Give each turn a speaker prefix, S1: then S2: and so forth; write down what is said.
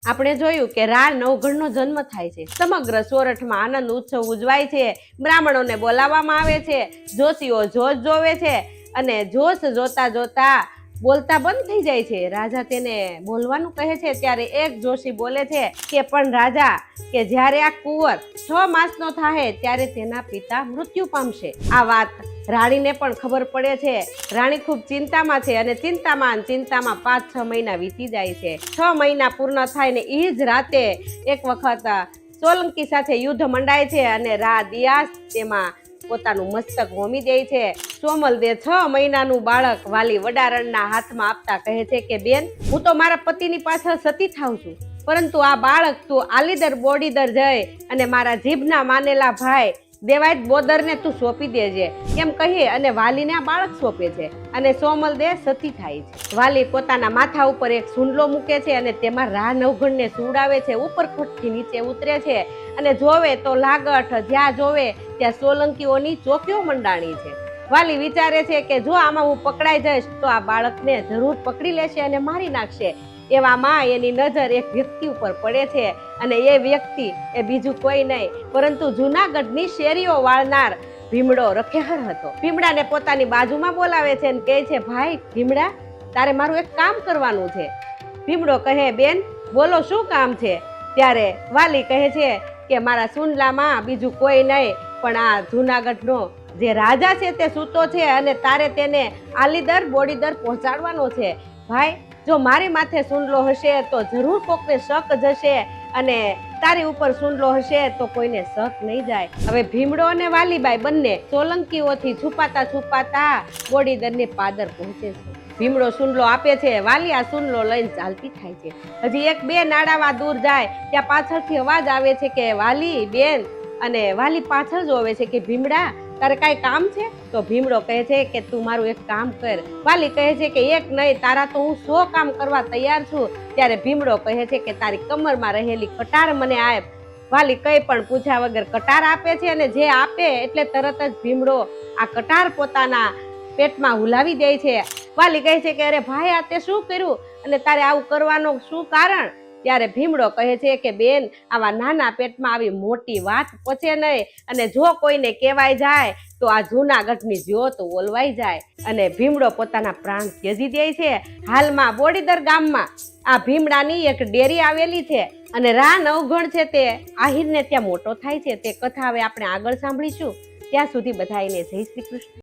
S1: આપણે જોયું કે રા નવઘણનો જન્મ થાય છે. સમગ્ર સોરઠમાં આનંદ ઉત્સવ ઉજવાય છે. બ્રાહ્મણોને બોલાવવામાં આવે છે. જોશીઓ જોશ જોવે છે અને જોશ જોતા જોતા બોલતા બંધ થઈ જાય છે. રાજા તેને બોલવાનું કહે છે ત્યારે એક જોશી બોલે છે કે પણ રાજા, કે જ્યારે આ કુંવર 6 માસનો થાય ત્યારે તેના પિતા મૃત્યુ પામશે. આ વાત રાણીને પણ ખબર પડે છે. રાણી ખૂબ ચિંતામાં છે અને ચિંતામાં 5-6 મહિના વીતી જાય છે. 6 મહિના પૂર્ણ થાય ને એ જ રાતે એક વખત સોલંકી સાથે યુદ્ધ મંડાય છે અને દિયાસ તેમાં પોતાનું મસ્તક હોમી દે છે. સોમલદે 6 મહિનાનું બાળક વાલી વડારણના હાથમાં આપતા કહે છે કે બેન, હું તો મારા પતિની પાછળ સતી થાઉં છું, પરંતુ આ બાળક તું આલીદર બોડીદર જઈ અને મારા જીભના માનેલા ભાઈ દેવાયત બોદરને તું સોંપી દેજે એમ કહી અને વાલીને આ બાળક સોંપે છે અને સોમલદે સતી થાય છે. વાલી પોતાના માથા ઉપર એક સૂંડલો મૂકે છે અને તેમાં રા નવઘણને સુવડાવે છે. ઉપરકોટથી નીચે ઉતરે છે અને જોવે તો લાગઠ, જ્યાં જોવે ત્યાં સોલંકીઓની ચોકીઓ મંડાણી છે. વાલી વિચારે છે કે જો આમાં હું પકડાઈ જઈશ તો આ બાળકને જરૂર પકડી લેશે અને મારી નાખશે. એવામાં એની નજર એક વ્યક્તિ ઉપર પડે છે અને એ વ્યક્તિ એ બીજું કોઈ નહીં પરંતુ જૂનાગઢની શેરીઓ વાળનાર ભીમડો રખેહર હતો. ભીમડાને પોતાની બાજુમાં બોલાવે છે અને કહે છે, ભાઈ ભીમડા, તારે મારું એક કામ કરવાનું છે. ભીમડો કહે, બેન બોલો શું કામ છે? ત્યારે વાલી કહે છે કે મારા સુંડલામાં બીજું કોઈ નહીં પણ આ જૂનાગઢનો જે રાજા છે તે સૂતો છે અને તારે તેને આલીદર બોડીદર પહોંચાડવાનો છે. ભાઈ, જો મારી માથે સુંડલો હશે તો જરૂર કોકને શક જશે અને તારી ઉપર સુંડલો હશે તો કોઈને શક નહીં જાય. હવે ભીમડો અને વાલીબાઈ બંને સોલંકીઓથી છુપાતા બોડીદરની પાદર પહોંચે છે. ભીમડો સુંડલો આપે છે. વાલી આ સુંડલો લઈને ચાલતી થાય છે. હજી 1-2 નાડામાં દૂર જાય ત્યાં પાછળથી અવાજ આવે છે કે વાલી બેન, અને વાલી પાછળ જોવે છે કે ભીમડા, તારે કાંઈ કામ છે? તો ભીમડો કહે છે કે તું મારું એક કામ કર. વાલી કહે છે કે એક નહીં, તારા તો હું 100 કામ કરવા તૈયાર છું. ત્યારે ભીમડો કહે છે કે તારી કમરમાં રહેલી કટાર મને આપ. વાલી કંઈ પણ પૂછ્યા વગર કટાર આપે છે અને જે આપે એટલે તરત જ ભીમડો આ કટાર પોતાના પેટમાં હુલાવી દે છે. વાલી કહે છે કે અરે ભાઈ, આ તે શું કર્યું અને તારે આવું કરવાનું શું કારણ? ત્યારે ભીમડો કહે છે કે બેન, આવા નાના પેટમાં આવી મોટી વાત પચે નહીં અને જો કોઈને કહેવાય જાય તો આ જૂનાગઢની જ્યોત ઓલવાઈ જાય. અને ભીમડો પોતાના પ્રાણ ત્યજી દે છે. હાલમાં બોડીદર ગામમાં આ ભીમડાની એક ડેરી આવેલી છે અને રા નવઘણ છે તે આહિરને ત્યાં મોટો થાય છે. તે કથા હવે આપણે આગળ સાંભળીશું. ત્યાં સુધી બધાઈને જય શ્રી કૃષ્ણ.